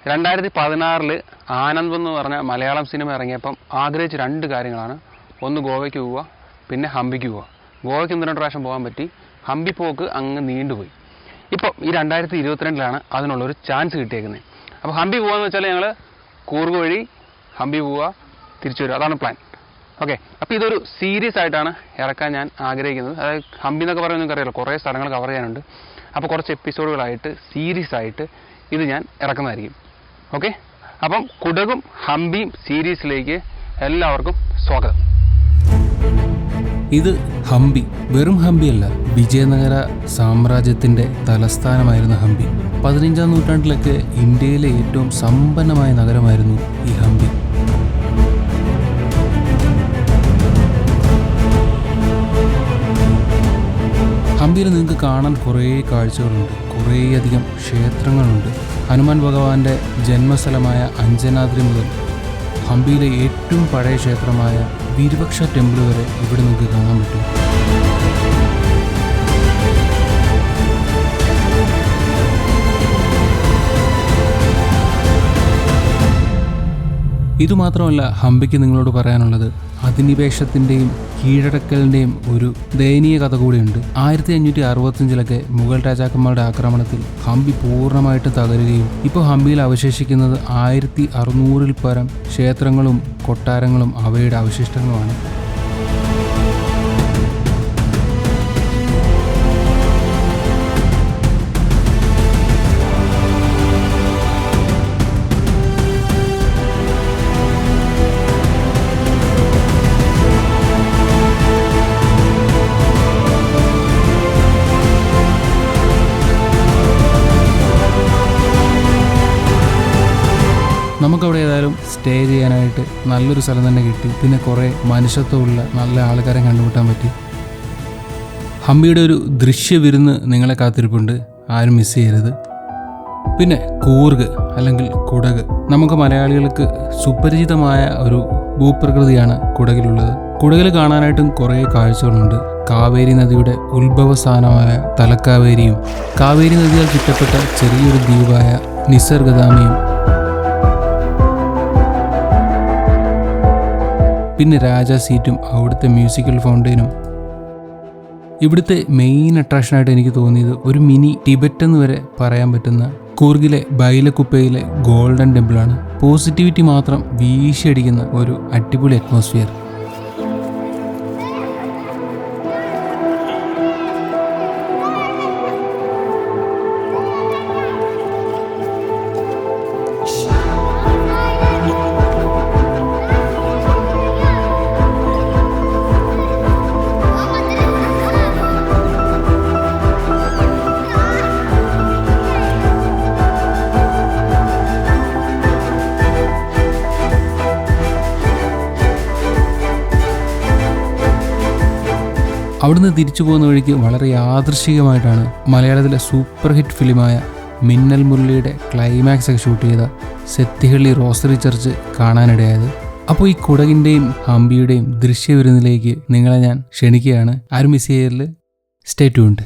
2016 ആനന്ദ് എന്ന് പറഞ്ഞ മലയാളം സിനിമ ഇറങ്ങിയപ്പം ആഗ്രഹിച്ച 2 കാര്യങ്ങളാണ്. ഒന്ന് ഗോവയ്ക്ക് പോവുക, പിന്നെ ഹംപിക്ക് പോവുക. ഗോവയ്ക്ക് 1-2 പ്രാവശ്യം പോകാൻ പറ്റി, ഹംപി പോക്ക് അങ്ങ് നീണ്ടുപോയി. ഇപ്പം ഈ 2022 അതിനുള്ളൊരു ചാൻസ് കിട്ടിയേക്കുന്നത്. അപ്പോൾ ഹംപി പോകാമെന്ന് വെച്ചാൽ ഞങ്ങൾ കൂർഗ് വഴി ഹംപി പോവുക, തിരിച്ചു വരിക, അതാണ് പ്ലാൻ. ഓക്കെ, അപ്പോൾ ഇതൊരു സീരീസ് ആയിട്ടാണ് ഇറക്കാൻ ഞാൻ ആഗ്രഹിക്കുന്നത്. അതായത് ഹംപി എന്നൊക്കെ പറയുന്നത് നിങ്ങൾക്കറിയാലോ, കുറേ സ്ഥലങ്ങൾ കവർ ചെയ്യാനുണ്ട്. അപ്പോൾ കുറച്ച് എപ്പിസോഡുകളായിട്ട് സീരീസ് ആയിട്ട് ഇത് ഞാൻ ഇറക്കുന്നതായിരിക്കും. ഓക്കെ, അപ്പം കുടകും ഹംപിയും സീരീസിലേക്ക് എല്ലാവർക്കും സ്വാഗതം. ഇത് ഹംപി വെറും ഹംപിയല്ല, വിജയനഗര സാമ്രാജ്യത്തിൻ്റെ തലസ്ഥാനമായിരുന്ന ഹംപി. 15-ാം നൂറ്റാണ്ടിലൊക്കെ ഇന്ത്യയിലെ ഏറ്റവും സമ്പന്നമായ നഗരമായിരുന്നു ഈ ഹംപി. ഹംപിയിൽ നിങ്ങൾക്ക് കാണാൻ കുറേ കാഴ്ചകളുണ്ട്, കുറേയധികം ക്ഷേത്രങ്ങളുണ്ട്. ഹനുമാൻ ഭഗവാന്റെ ജന്മസ്ഥലമായ അഞ്ജനാദ്രി മുതൽ ഹംപിയിലെ ഏറ്റവും പഴയ ക്ഷേത്രമായ വിരുപക്ഷ ടെമ്പിൾ വരെ ഇവിടെ നിങ്ങൾക്ക് കാണാൻ പറ്റും. ഇതുമാത്രമല്ല ഹംപിക്ക് നിങ്ങളോട് പറയാനുള്ളത്, അധിനിവേശത്തിൻ്റെയും കീഴടക്കലിൻ്റെയും ഒരു ദയനീയ കഥ കൂടിയുണ്ട്. 1565 മുഗൾ രാജാക്കന്മാരുടെ ആക്രമണത്തിൽ ഹംപി പൂർണ്ണമായിട്ട് തകരുകയും ഇപ്പോൾ ഹംപിയിൽ അവശേഷിക്കുന്നത് 1600-ൽ പരം ക്ഷേത്രങ്ങളും കൊട്ടാരങ്ങളും അവയുടെ അവശിഷ്ടങ്ങളുമാണ്. നമുക്കവിടെ ഏതായാലും സ്റ്റേ ചെയ്യാനായിട്ട് നല്ലൊരു സ്ഥലം തന്നെ കിട്ടി. പിന്നെ കുറേ മനുഷ്യത്വമുള്ള നല്ല ആൾക്കാരെ കണ്ടുമുട്ടാൻ പറ്റി. ഹംപിയുടെ ഒരു ദൃശ്യവിരുന്ന് നിങ്ങളെ കാത്തിരിപ്പുണ്ട്, ആരും മിസ് ചെയ്യരുത്. പിന്നെ കൂർഗ് അല്ലെങ്കിൽ കുടക്, നമുക്ക് മലയാളികൾക്ക് സുപരിചിതമായ ഒരു ഭൂപ്രകൃതിയാണ് കുടകിലുള്ളത്. കുടകിൽ കാണാനായിട്ടും കുറേ കാഴ്ചകളുണ്ട്. കാവേരി നദിയുടെ ഉത്ഭവസ്ഥാനമായ തലക്കാവേരിയും കാവേരി നദിയാൽ ചുറ്റപ്പെട്ട ചെറിയൊരു ദ്വീപായ നിസർഗധാമിയും, പിന്നെ രാജാ സീറ്റും അവിടുത്തെ മ്യൂസിക്കൽ ഫൗണ്ടെയിനും. ഇവിടുത്തെ മെയിൻ അട്രാക്ഷനായിട്ട് എനിക്ക് തോന്നിയത് ഒരു മിനി ടിബറ്റ് എന്ന് വരെ പറയാൻ പറ്റുന്ന കൂർഗിലെ ബൈലക്കുപ്പയിലെ ഗോൾഡൻ ടെമ്പിളാണ്. പോസിറ്റിവിറ്റി മാത്രം വീശിയടിക്കുന്ന ഒരു അടിപൊളി അറ്റ്മോസ്ഫിയർ. അവിടുന്ന് തിരിച്ചു പോകുന്ന വഴിക്ക് വളരെ യാദൃശ്ചികമായിട്ടാണ് മലയാളത്തിലെ സൂപ്പർ ഹിറ്റ് ഫിലിമായ മിന്നൽ മുരളിയുടെ ക്ലൈമാക്സ് ഒക്കെ ഷൂട്ട് ചെയ്ത സെത്തിഹള്ളി റോസറി ചർച്ച് കാണാനിടയായത്. അപ്പോൾ ഈ കുടകിൻ്റെയും ഹംപിയുടെയും ദൃശ്യവിരുന്നിലേക്ക് നിങ്ങളെ ഞാൻ ക്ഷണിക്കുകയാണ്. ആരും മിസ് ചെയ്യരുത്. Stay tuned.